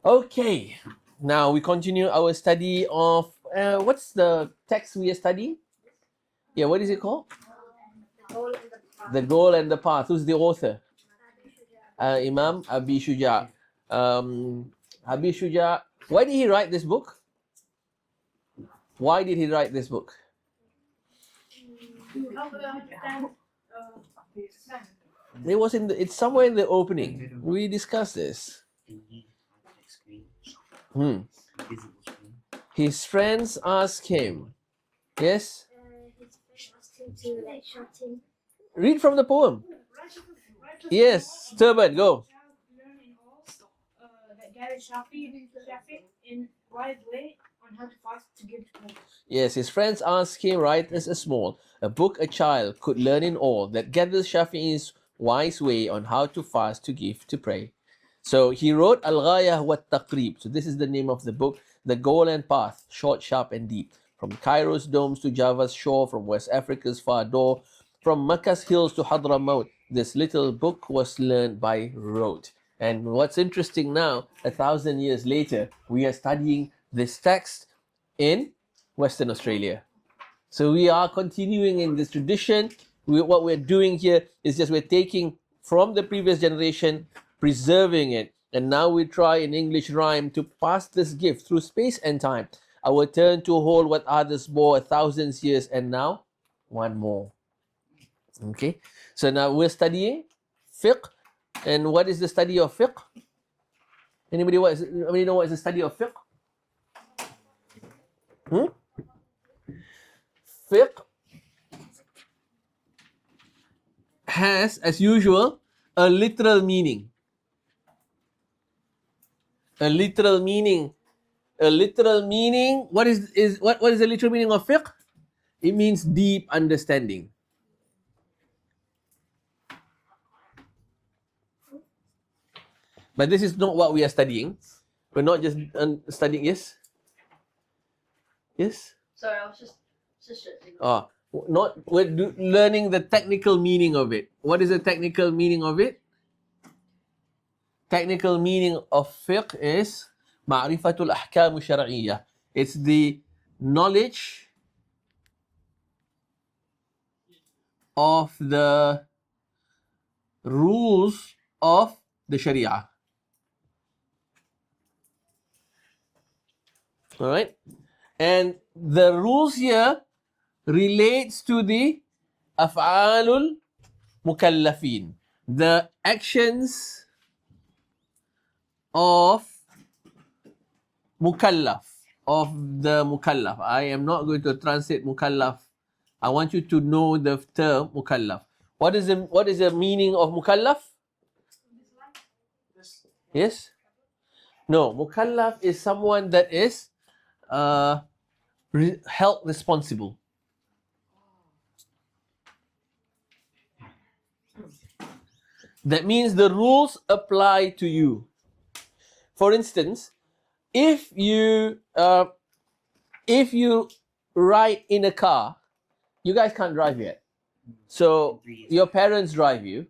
Okay, now we continue our study of what's the text we are studying? Yeah, what is it called? The Goal and the Path. Who's the author? Imam Abi Shuja. Abi Shuja. Why did he write this book? Why did he write this book? It was in the, it's somewhere in the opening. We discussed this. His friends asked him. Yes? Read from the poem. Yes, Turban, go. Yes, his friends asked him, right as a small, a book a child could learn in all, that gathers Shafi'i's wise way on how to fast, to give, to pray. So he wrote Al-Ghayah wa Taqrib. So this is the name of the book, The Goal and Path, short, sharp and deep. From Cairo's domes to Java's shore, from West Africa's far door, from Makkah's hills to Hadramaut, this little book was learned by rote. And what's interesting now, 1,000 years later, we are studying this text in Western Australia. So we are continuing in this tradition. What we're doing here is just we're taking from the previous generation, preserving it, and now we try in English rhyme to pass this gift through space and time. Our turn to hold what others bore 1,000 years, and now one more. Okay, so now we're studying fiqh. And what is the study of fiqh? Anybody know what is the study of fiqh? Fiqh has, as usual, a literal meaning. A literal meaning. What is the literal meaning of fiqh? It means deep understanding. But this is not what we are studying. We're not just studying. Yes. Yes. Sorry, I was just we're learning the technical meaning of it. What is the technical meaning of it? Technical meaning of fiqh is ma'rifatul ahkam syar'iyyah. It's the knowledge of the rules of the Sharia. All right, and the rules here relates to the af'alul mukallafin, the actions of mukallaf, of the mukallaf. I am not going to translate mukallaf. I want you to know the term mukallaf. What is the meaning of mukallaf? Yes? No, mukallaf is someone that is held responsible. That means the rules apply to you. For instance, if you ride in a car, you guys can't drive yet. So your parents drive you.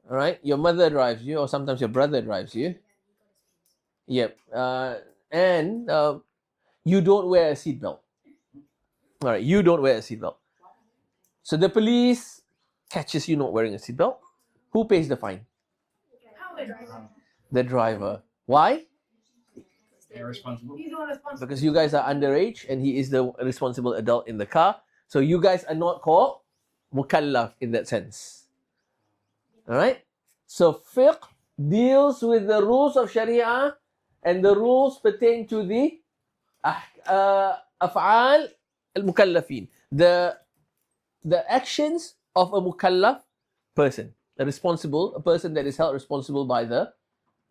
All right, your mother drives you, or sometimes your brother drives you. Yep. And you don't wear a seatbelt. All right, you don't wear a seatbelt. So the police catches you not wearing a seatbelt. Who pays the fine? The driver. Why? They're responsible. Because you guys are underage and he is the responsible adult in the car. So you guys are not called mukallaf in that sense. Alright? So fiqh deals with the rules of Sharia, and the rules pertain to the af'al al-mukallafin. The actions of a mukallaf person. A person that is held responsible by the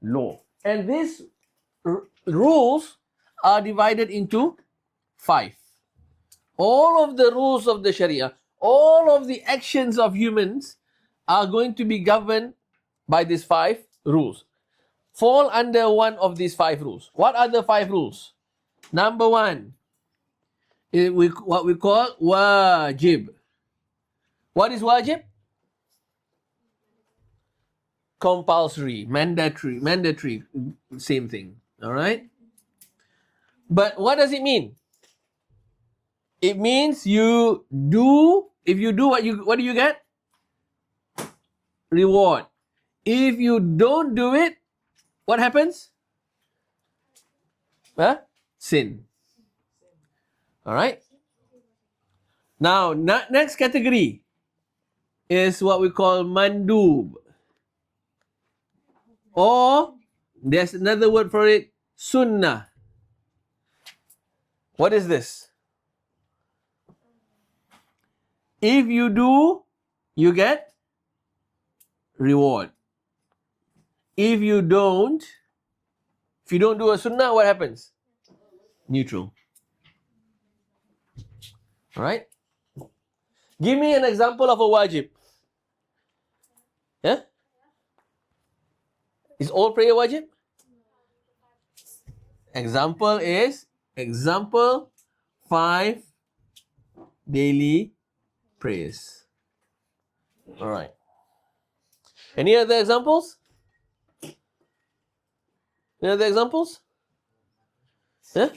law. And these rules are divided into 5. All of the rules of the Sharia, all of the actions of humans are going to be governed by these 5 rules. Fall under one of these 5 rules. What are the 5 rules? Number 1, what we call wajib. What is wajib? compulsory, mandatory, same thing. All right. But what does it mean? It means you do. If you do what do you get? Reward. If you don't do it, what happens? Sin. All right. Now, next category is what we call mandub. Or there's another word for it, sunnah. What is this? If you do, you get reward. If you don't do a sunnah, what happens? Neutral. Alright? Give me an example of a wajib. Yeah? Is all prayer wajib? Example 5 daily prayers. Alright. Any other examples? Any other examples? Yeah?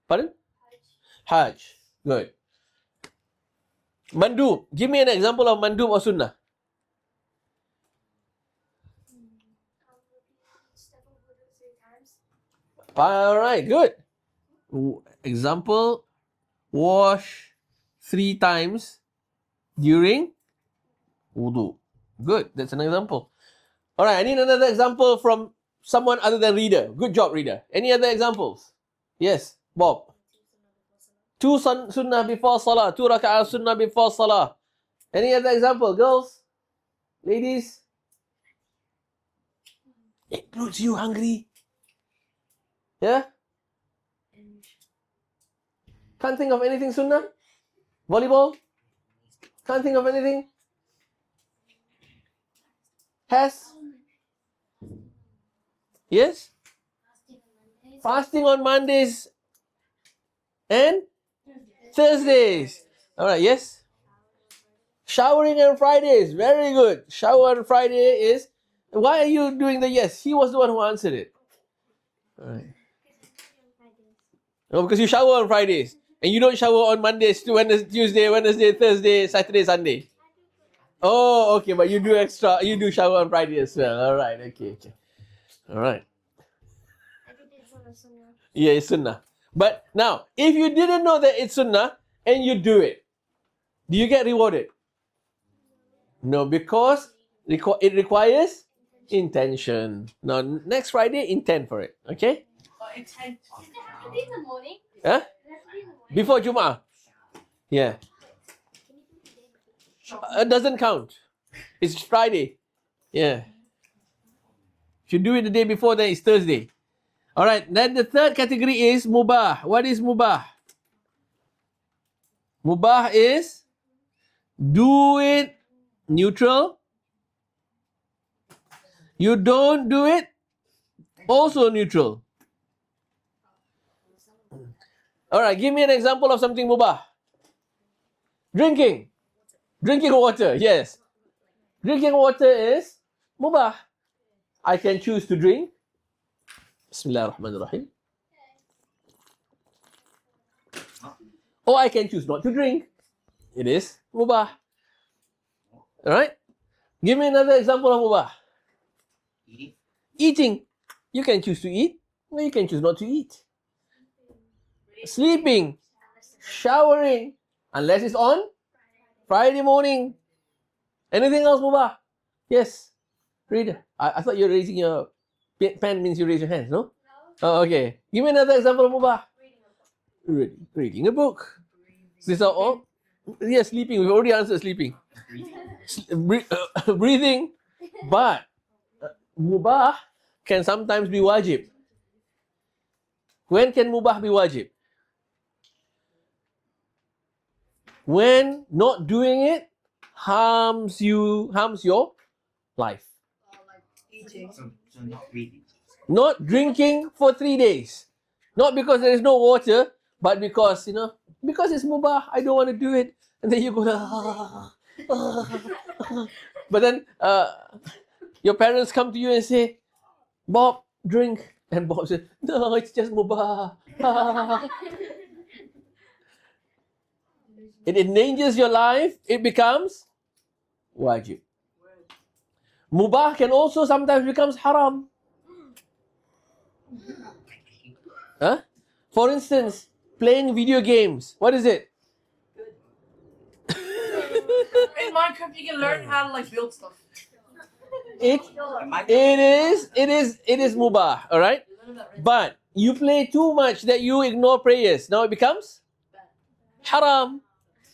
Pardon? Hajj. Good. Mandub. Give me an example of mandub or sunnah. Alright, good. Example, wash 3 times during wudu. Good, that's an example. Alright, I need another example from someone other than reader. Good job, reader. Any other examples? Yes, Bob. 2 sunnah before salah, 2 raka'ah sunnah before salah. Any other example, girls? Ladies? It includes you hungry. Yeah? Can't think of anything sunnah? Volleyball? Can't think of anything? Has? Yes? Fasting on Mondays and Thursdays. Alright, yes? Showering on Fridays. Very good. Shower on Friday is... Why are you doing the yes? He was the one who answered it. Alright. No, because you shower on Fridays. And you don't shower on Mondays, Tuesday, Wednesday, Thursday, Saturday, Sunday. Oh, okay, but you do shower on Friday as well. Alright, okay. Alright. Yeah, it's sunnah. But now, if you didn't know that it's sunnah and you do it, do you get rewarded? No, because it requires intention. Now, next Friday, intend for it. Okay? Intent. Does it have to be in the morning? Huh? Does it have to be in the morning? Before Jum'ah. Yeah. It doesn't count. It's Friday. Yeah. If you do it the day before, then it's Thursday. Alright, then the third category is mubah. What is mubah? Mubah is do it neutral. You don't do it, also neutral. Alright, give me an example of something mubah. Drinking water, yes. Drinking water is mubah. I can choose to drink. Bismillahirrahmanirrahim. Or I can choose not to drink. It is mubah. Alright? Give me another example of mubah. Eating. You can choose to eat, or you can choose not to eat. Sleeping. Showering. Unless it's on Friday morning. Anything else mubah? Yes. Reader. I thought you're raising your pen means you raise your hands, no? Oh, okay. Give me another example of mubah. Reading a book. These are all... Yeah, sleeping. We've already answered sleeping. Breathing. But mubah can sometimes be wajib. When can mubah be wajib? When not doing it harms your life. Like eating. So not reading. Not drinking for 3 days. Not because there is no water, but because, because it's mubah, I don't want to do it. And then you go, but then Your parents come to you and say, Bob, drink. And Bob says, no, it's just mubah. It endangers your life. It becomes wajib. Mubah can also sometimes becomes haram. Huh? For instance, playing video games. What is it? In Minecraft, you can learn how to like build stuff. It is mubah, all right? But you play too much that you ignore prayers. Now it becomes haram.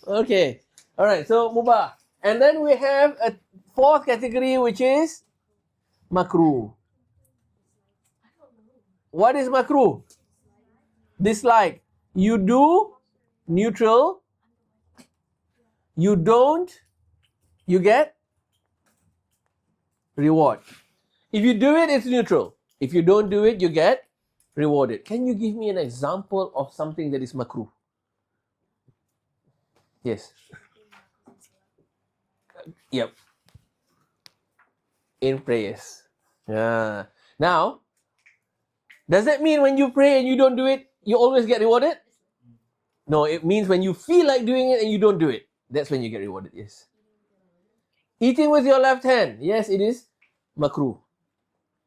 Okay. All right. So mubah. And then we have a fourth category, which is makruh. What is makruh? Dislike. You do, neutral. You don't, you get reward. If you do it, it's neutral. If you don't do it, you get rewarded. Can you give me an example of something that is makruh? Yes. Yep. In prayers. Yeah. Now, does that mean when you pray and you don't do it, you always get rewarded? No, it means when you feel like doing it and you don't do it, that's when you get rewarded, yes. Eating with your left hand, yes, it is makruh.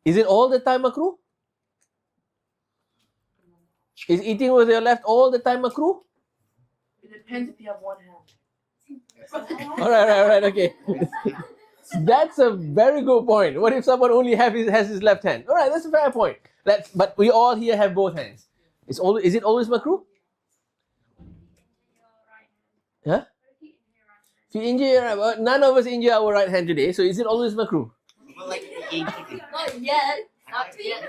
Is it all the time makruh? Is eating with your left all the time makruh? It depends if you have one hand. All right, okay. That's a very good point. What if someone only has his left hand? All right, that's a fair point. But we all here have both hands. Is it always makruh? Huh? If you injure your right, none of us injure our right hand today, so is it always makruh? Not yet. Not yet.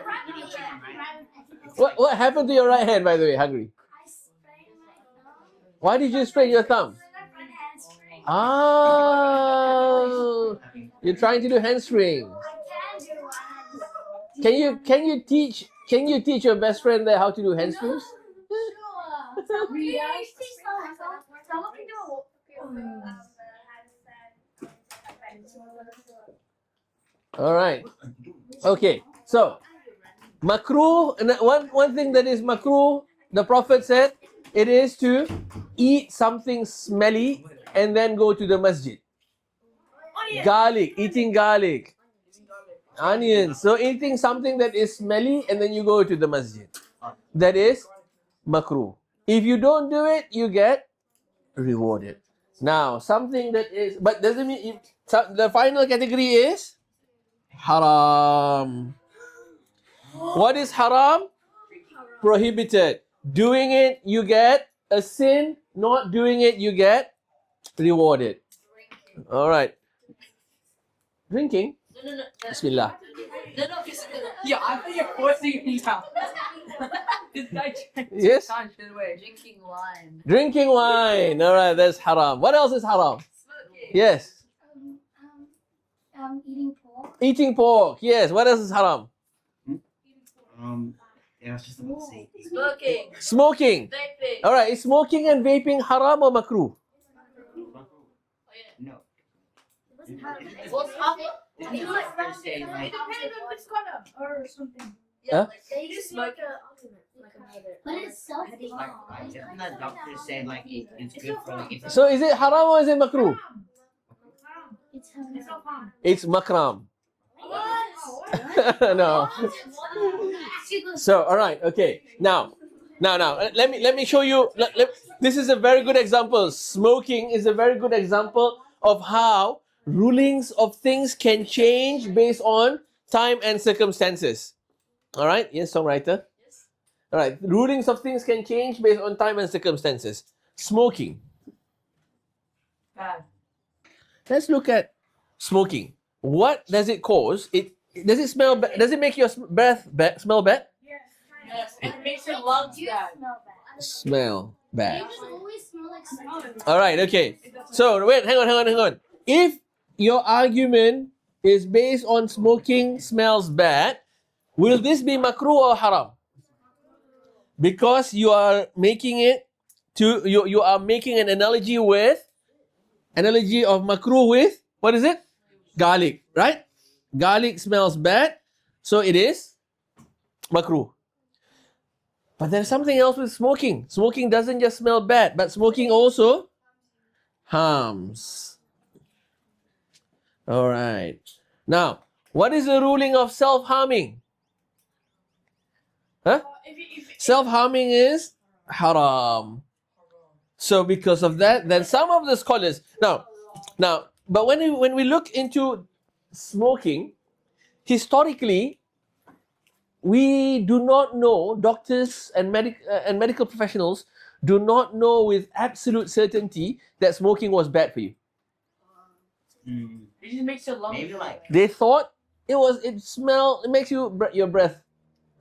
What happened to your right hand, by the way, Hungry? I sprained my thumb. Why did you sprain your thumb? Ah, you're trying to do handspring. Can you teach your best friend there how to do handsprings? All right. Okay. So makruh, and one thing that is makruh, the Prophet said, it is to eat something smelly and then go to the masjid. Garlic, eating garlic, onions. So eating something that is smelly and then you go to the masjid. That is makruh. If you don't do it, you get rewarded. Now, something that is, but doesn't mean, the final category is haram. What is haram? Prohibited. Doing it, you get a sin. Not doing it, you get rewarded. All right. Drinking? No. Bismillah. No. Yeah, I think you're forcing me now. This guy Yes? Drinking wine. Drinking wine. All right, that's haram. What else is haram? Yes. Eating pork. Eating pork. Yes. What else is haram? Yeah, I was just about to say. Smoking. Smoking. Vaping. All right. Is smoking and vaping haram or makruh? No. What's up? Didn't the doctor say like? Or something. Huh? They just smoke but it's so Didn't the doctor say like it's good for like? So is it haram or is it makruh? It's It's makram. No. So, all right, okay. Now, let me show you. This is a very good example. Smoking is a very good example of how rulings of things can change based on time and circumstances. All right, yes, songwriter. All right, rulings of things can change based on time and circumstances. Smoking. Bad. Let's look at smoking. What does it cause? Does it smell bad? Does it make your breath smell bad? Yes, it makes your lungs bad. Smell bad. always smell like smoke. All right, okay. So wait, hang on. If your argument is based on smoking smells bad, will this be makruh or haram? Because you are making it to you are making an analogy of makruh with what is it? Garlic, right? Garlic smells bad, so it is makruh. But there's something else with smoking. Smoking doesn't just smell bad, but smoking also harms. All right. Now, what is the ruling of self-harming? Huh? Self-harming is haram. So because of that, then some of the scholars but when we look into smoking, historically, we do not know, doctors and medical professionals do not know with absolute certainty that smoking was bad for you. It just makes your lungs. Maybe like They thought it makes your breath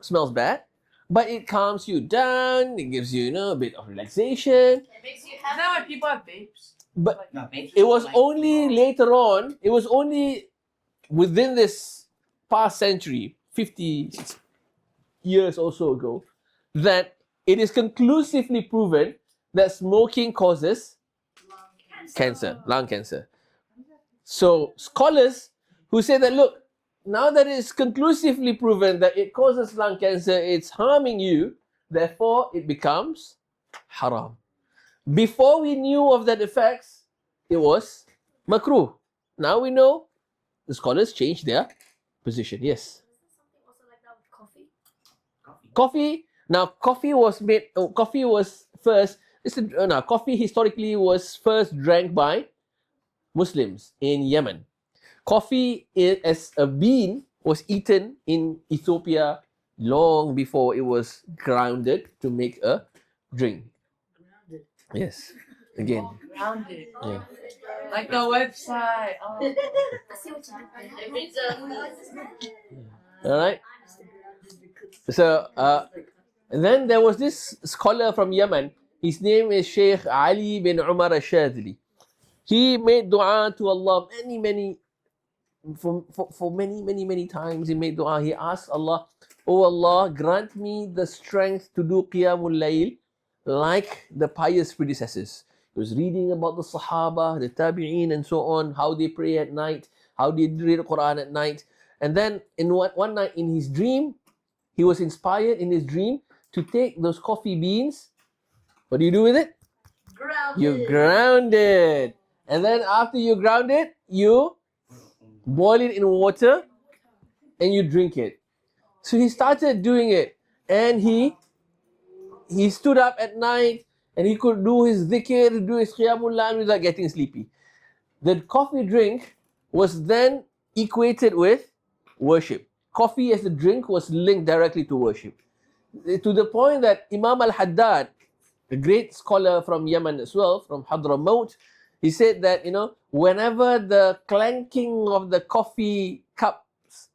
smells bad, but it calms you down, it gives you, a bit of relaxation. It makes you Is that why people have vapes? But no, maybe it was like, only later on, it was only within this past century, 50 years or so ago, that it is conclusively proven that smoking causes cancer, lung cancer. So scholars who say that, look, now that it's conclusively proven that it causes lung cancer, it's harming you, therefore it becomes haram. Before we knew of that effects, it was makruh. Now we know, the scholars changed their position. Yes. something also like that with coffee. Coffee. Now, coffee was first. Coffee historically was first drank by Muslims in Yemen. Coffee as a bean was eaten in Ethiopia long before it was grounded to make a drink. Yes. Again. Grounded. Yeah. Like the website. Oh. I see what you mean. All right. So, and then there was this scholar from Yemen. His name is Sheikh Ali bin Umar al-Shadhili. He made dua to Allah many times. He made dua. He asked Allah, "Oh Allah, grant me the strength to do Qiyamul Layl like the pious predecessors." He was reading about the Sahaba, the Tabi'een, and so on, how they pray at night, how they read the Quran at night. And then one night in his dream, he was inspired in his dream to take those coffee beans. What do you do with it? You ground it. And then after you ground it, you boil it in water and you drink it. So he started doing it. And he stood up at night and he could do his dhikr, do his qiyamul layl without getting sleepy. The coffee drink was then equated with worship. Coffee as a drink was linked directly to worship. To the point that Imam al-Haddad, a great scholar from Yemen as well, from Hadramaut, he said that, whenever the clanking of the coffee cups,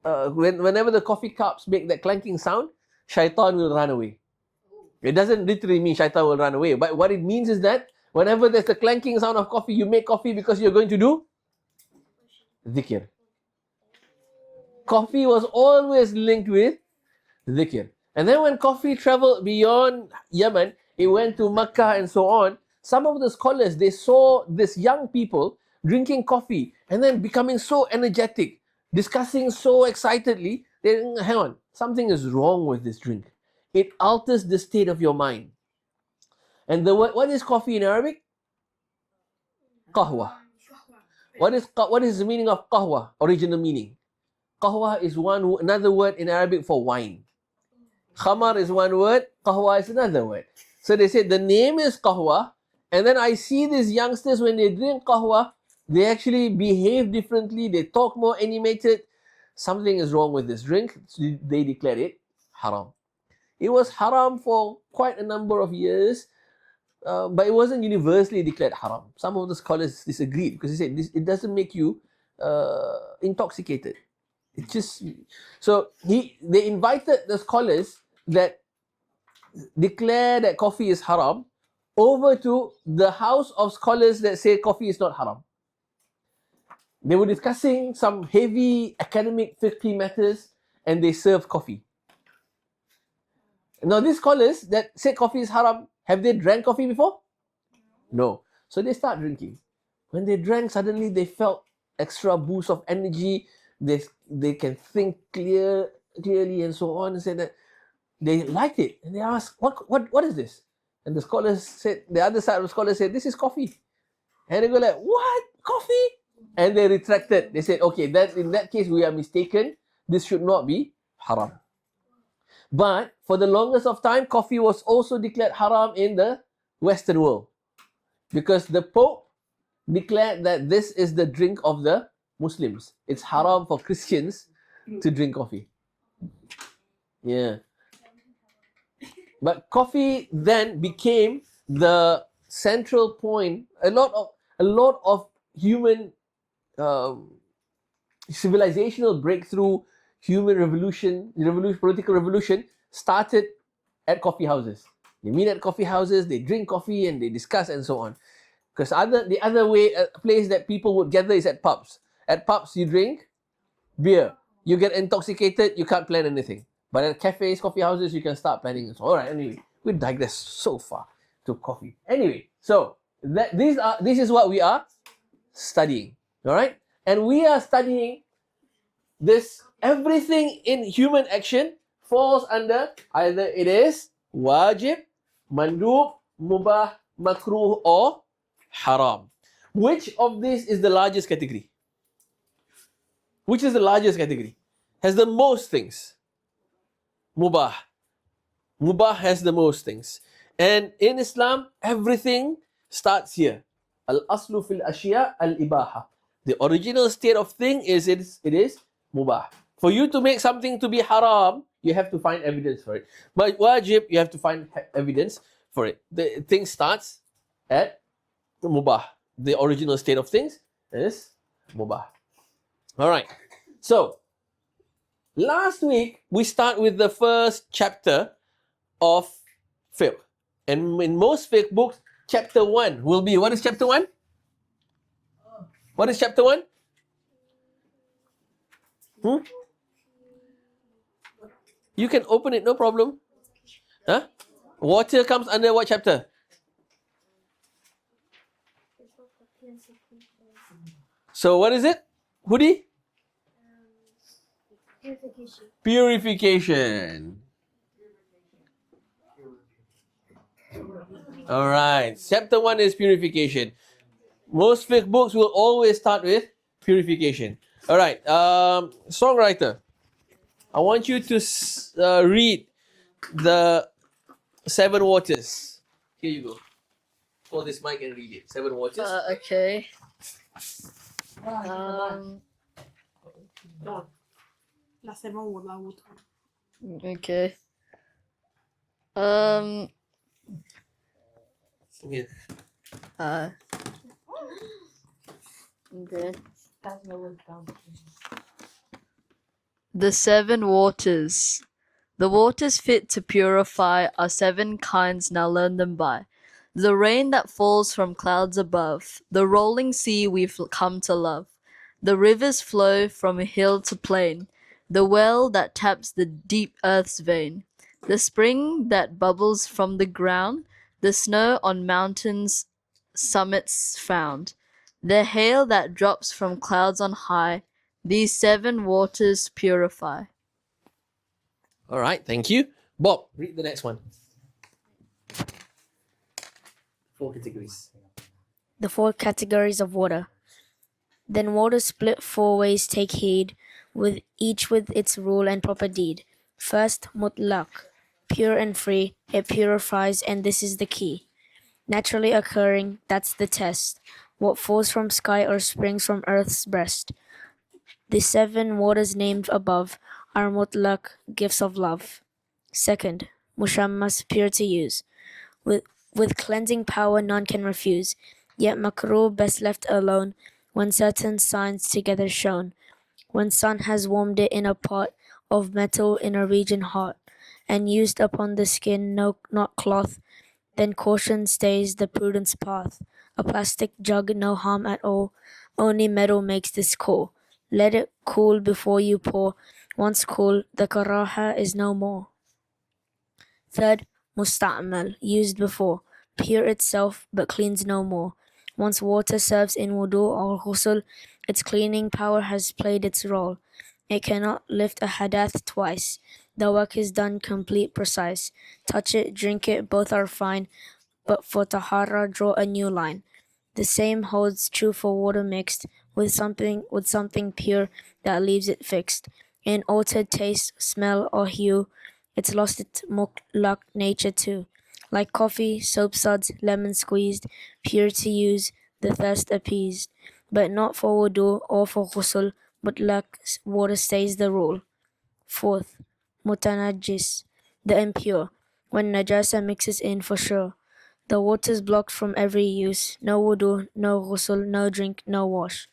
whenever the coffee cups make that clanking sound, shaitan will run away. It doesn't literally mean shaitan will run away, but what it means is that whenever there's the clanking sound of coffee, you make coffee because you're going to do dhikr. Coffee was always linked with dhikr. And then when coffee traveled beyond Yemen, it went to Mecca and so on. Some of the scholars, they saw these young people drinking coffee and then becoming so energetic, discussing so excitedly. They think, hang on, something is wrong with this drink. It alters the state of your mind. And what is coffee in Arabic? Qahwa. What is the meaning of qahwa? Original meaning. Qahwa is another word in Arabic for wine. Khamar is one word, qahwa is another word. So they said the name is qahwa, and then I see these youngsters when they drink qahwa, they actually behave differently, they talk more animated. Something is wrong with this drink. So they declared it haram. It was haram for quite a number of years, but it wasn't universally declared haram. Some of the scholars disagreed because they said it doesn't make you intoxicated. It just they invited the scholars that declare that coffee is haram over to the house of scholars that say coffee is not haram. They were discussing some heavy academic fiqh matters and they served coffee. Now these scholars that say coffee is haram, have they drank coffee before? No. So they start drinking. When they drank, suddenly they felt extra boost of energy. They can think clearly and so on, and said that they liked it. And they asked, what is this? And the scholars said, the other side of the scholars said, this is coffee. And they go like, what? Coffee? And they retracted. They said, okay, that in that case we are mistaken. This should not be haram. But for the longest of time, coffee was also declared haram in the Western world, because the Pope declared that this is the drink of the Muslims. It's haram for Christians to drink coffee. Yeah. But coffee then became the central point. A lot of human civilizational breakthrough, human political revolution started at coffee houses. They meet at coffee houses, they drink coffee, and they discuss and so on. Because the other way, a place that people would gather is at pubs. At pubs, you drink beer. You get intoxicated, you can't plan anything. But at cafes, coffee houses, you can start planning. So, all right, anyway, we digress so far to coffee. Anyway, so this is what we are studying. All right? And we are studying this. Everything in human action falls under either it is wajib, mandub, mubah, makruh, or haram. Which of these is the largest category? Which is the largest category? Has the most things. Mubah. Mubah has the most things. And in Islam, everything starts here. Al-aslu fil ashiya al-ibaha. The original state of thing is it is mubah. For you to make something to be haram, you have to find evidence for it. But wajib, you have to find evidence for it. The thing starts at mubah. The original state of things is mubah. All right. So, last week, we start with the first chapter of fiqh. And in most fiqh books, chapter 1 will be, what is chapter 1? What is chapter 1? You can open it, no problem. Huh? Water comes under what chapter? So what is it? Hudi? Purification. Alright. Chapter 1 is purification. Most fiqh books will always start with purification. Alright. Songwriter. I want you to read the 7 waters. Here you go. Hold this mic and read it. 7 waters. Okay. Là, c'est bon, on va l'autre. Okay. Yeah. Okay. The 7 waters. The waters fit to purify are 7 kinds, now learn them by. The rain that falls from clouds above, the rolling sea we've come to love. The rivers flow from hill to plain, the well that taps the deep earth's vein. The spring that bubbles from the ground, the snow on mountains' summits found. The hail that drops from clouds on high, these 7 waters purify. Alright, thank you. Bob, read the next one. 4 categories. The 4 categories of water. Then water split 4 ways, take heed, with each with its rule and proper deed. First, mutlaq, pure and free, it purifies, and this is the key. Naturally occurring, that's the test. What falls from sky or springs from earth's breast. The 7 waters named above are mutlaq, gifts of love. Second, mushammas, pure to use. With cleansing power none can refuse, yet makruh best left alone, when certain signs together shown. When sun has warmed it in a pot of metal in a region hot, and used upon the skin, no, not cloth, then caution stays the prudence path. A plastic jug, no harm at all, only metal makes this call. Let it cool before you pour, once cool, the karaha is no more. Third, musta'mal, used before, pure itself but cleans no more. Once water serves in wudu or ghusl, Its cleaning power has played its role. It cannot lift a hadath twice. The work is done complete, precise. Touch it, drink it, both are fine. But for tahara, draw a new line. The same holds true for water mixed with something pure that leaves it fixed. In altered taste, smell, or hue, it's lost its mutlaq nature too. Like coffee, soap suds, lemon squeezed, pure to use, the thirst appeased. But not for wudu or for ghusl, mutlaq water stays the rule. Fourth, mutanajjis, the impure, when najasa mixes in for sure. The water's blocked from every use, no wudu, no ghusl, no drink, no wash.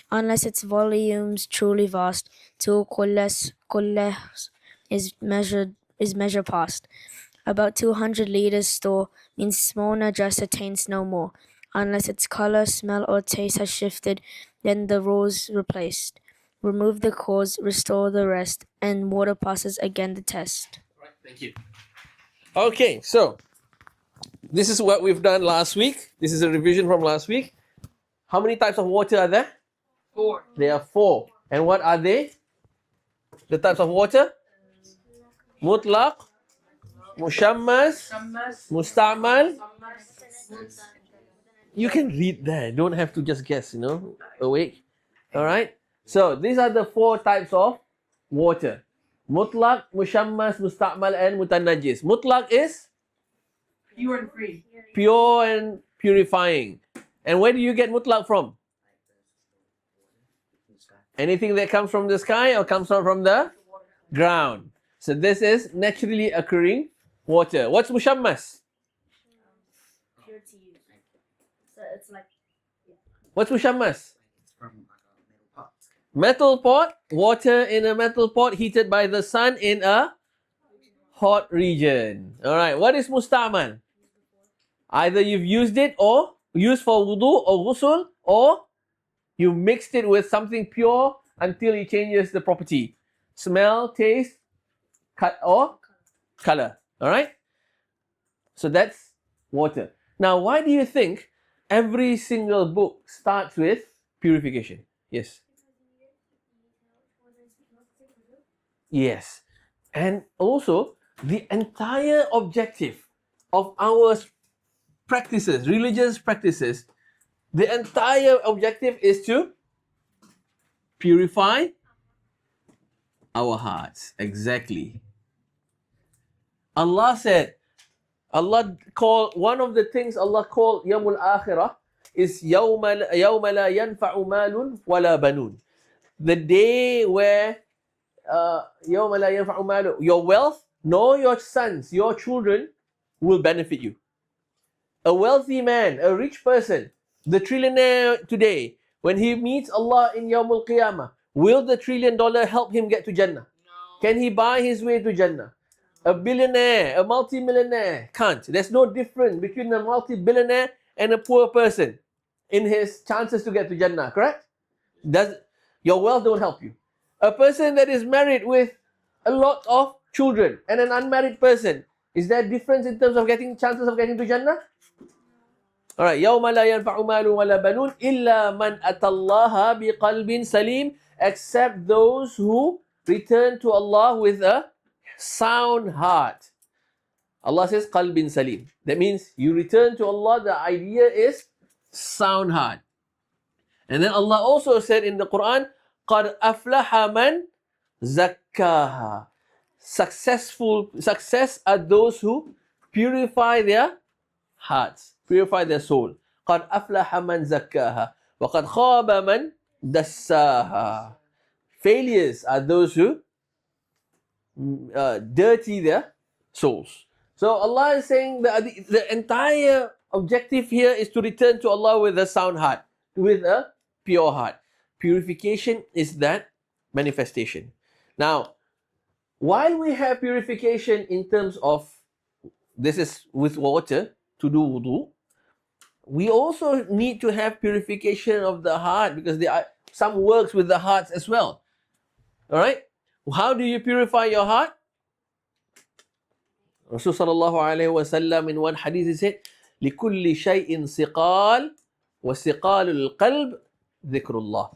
Unless its volume's truly vast, till kulles is measure past. About 200 liters store means small najasa taints no more. Unless its color, smell, or taste has shifted, then the rule's replaced. Remove the cause, restore the rest, and water passes again the test. Right, thank you. Okay, so this is what we've done last week. This is a revision from last week. How many types of water are there? 4. There are 4. And what are they? The types of water? Mutlaq, Mushammas, Musta'mal. You can read there. Don't have to just guess, awake. Alright? So, these are the 4 types of water. Mutlaq, Mushammas, Musta'mal, and Mutanajjis. Mutlaq is Pure and free. pure and purifying. And where do you get mutlaq from? Anything that comes from the sky or comes from the ground. So this is naturally occurring water. What's mushammas? Pure to use. So it's like What's mushammas? From metal pot. Metal pot, water in a metal pot heated by the sun in a hot region. Alright, what is musta'mal? Either you've used it or used for wudu or ghusl, or you mixed it with something pure until it changes the property. Smell, taste, cut or color. Alright? So that's water. Now, why do you think every single book starts with purification? Yes. Yes. And also, the entire objective of our practices, religious practices, the entire objective is to purify our hearts. Exactly. Allah said, one of the things Allah called Yawmul Akhirah is Yawma la yanfa'u malun wala banun. The day where Yawma la yanfa'u malun, your wealth nor your sons, your children will benefit you. A wealthy man, a rich person, the trillionaire today, when he meets Allah in Yawmul Qiyamah, will the $1 trillion help him get to Jannah? Can he buy his way to Jannah? A billionaire, a multi-millionaire can't. There's no difference between a multi-billionaire and a poor person in his chances to get to Jannah, correct? Your wealth don't help you. A person that is married with a lot of children and an unmarried person, is there a difference in terms of chances of getting to Jannah? Alright, يَوْمَ لَا يَنْفَعُ مَالٌ وَلَا بَنُونَ إِلَّا مَنْ أَتَى اللَّهَ بِقَلْبٍ سَلِيمٍ, except those who return to Allah with a sound heart. Allah says qalbin salim. That means you return to Allah, the idea is sound heart. And then Allah also said in the Quran, قَدْ أَفْلَحَ مَنْ زَكَّاهَا. Success are those who purify their hearts, purify their soul. قَدْ أَفْلَحَ مَنْ زَكَّاهَا وَقَدْ خَابَ مَنْ دَسَّاهَا. Failures are those who dirty their souls. So Allah is saying that the entire objective here is to return to Allah with a sound heart, with a pure heart. Purification is that manifestation. Now, while we have purification in terms of, this is with water to do wudu, we also need to have purification of the heart, because there are some works with the hearts as well. Alright? How do you purify your heart? Rasul sallallahu alayhi wa sallam in one hadith he said, لِكُلِّ شَيْءٍ سِقَالٍ وَسِقَالُ الْقَلْبِ ذِكْرُ اللَّهِ.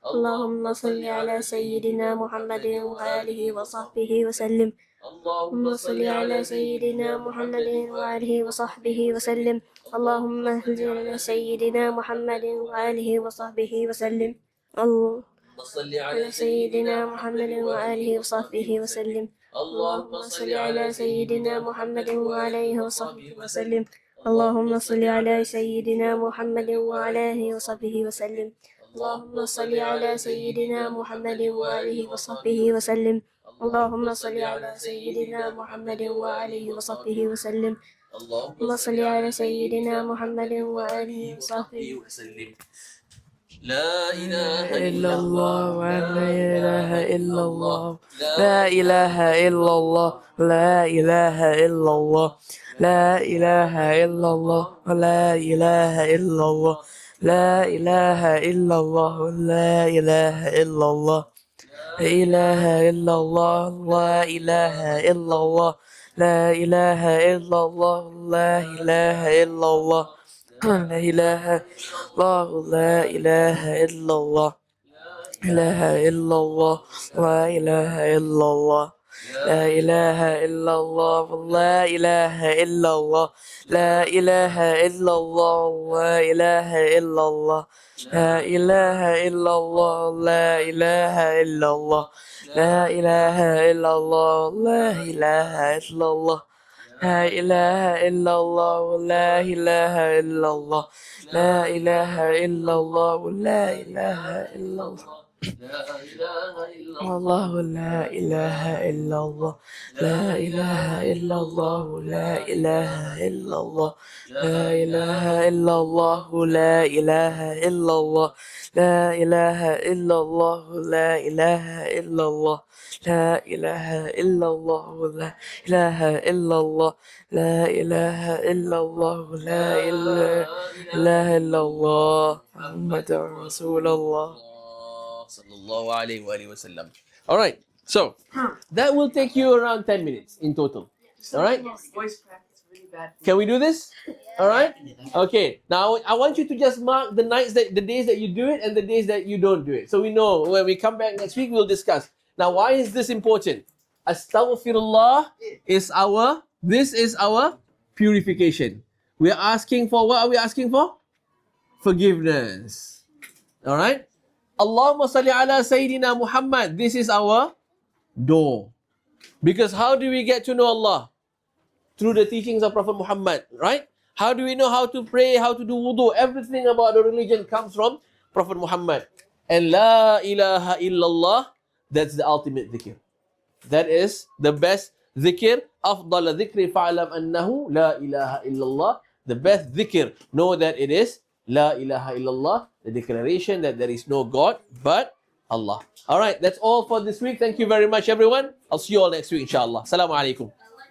اللهم صل على سيدنا محمد وآله وصحبه وسلم. اللهم صل على سيدنا محمد وآله وصحبه وسلم. اللهم صل على سيدنا محمد وآله وصحبه وسلم. اللهم صل على سيدنا محمد وآله وصحبه وسلم. اللهم صل على سيدنا محمد وآله وصحبه وسلم. اللهم صل على سيدنا محمد وآله وصحبه وسلم. اللهم صل على سيدنا محمد وآله وصحبه وسلم. اللهم صل على سيدنا محمد وآله وصحبه وسلم. اللهم صل على سيدنا محمد وآله وصحبه وسلم. لا إله إلا الله ولا إله إلا الله. لا إله إلا الله. لا إله إلا الله. لا إله إلا الله. لا إله إلا الله. لا إله إلا الله. لا إله إلا الله. لا إله إلا الله. لا إله إلا الله. لا إله إلا الله. لا إله إلا الله. لا إله الله. لا إله إلا الله. لا إله إلا الله. لا إله إلا الله. لا إله إلا الله. لا إله إلا الله. لا إله إلا الله. لا إله إلا الله. لا إله إلا الله. لا إله إلا الله. لا إله إلا الله. لا إله إلا الله. لا إله إلا الله. لا إله إلا الله. لا إله إلا الله. لا إله إلا الله. الله لا إله إلا الله. لا إله إلا الله. لا إله إلا الله. لا إله إلا الله. لا إله إلا الله. لا إله إلا الله. لا إله إلا الله. لا إله إلا الله. لا إله إلا الله. لا إله إلا الله. لا إله إلا الله. محمد رسول الله. Sallallahu alayhi wa sallam. All right, so that will take you around 10 minutes in total. All right, Voice crack is really bad. can we do this? All right, okay. Now I want you to just mark the days that you do it and the days that you don't do it, so we know when we come back next week we'll discuss. Now, why is this important? Astaghfirullah is our purification. We are asking for, what are we asking for? Forgiveness. All right. Allahumma salli ala Sayyidina Muhammad. This is our door. Because how do we get to know Allah? Through the teachings of Prophet Muhammad, right? How do we know how to pray, how to do wudu? Everything about the religion comes from Prophet Muhammad. And La ilaha illallah, that's the ultimate dhikr. That is the best dhikr. أفضل ذكر فاعلم أنه لا إله إلا الله. The best dhikr, know that it is La ilaha illallah, the declaration that there is no God but Allah. Alright, that's all for this week. Thank you very much, everyone. I'll see you all next week, inshallah. Assalamu alaikum.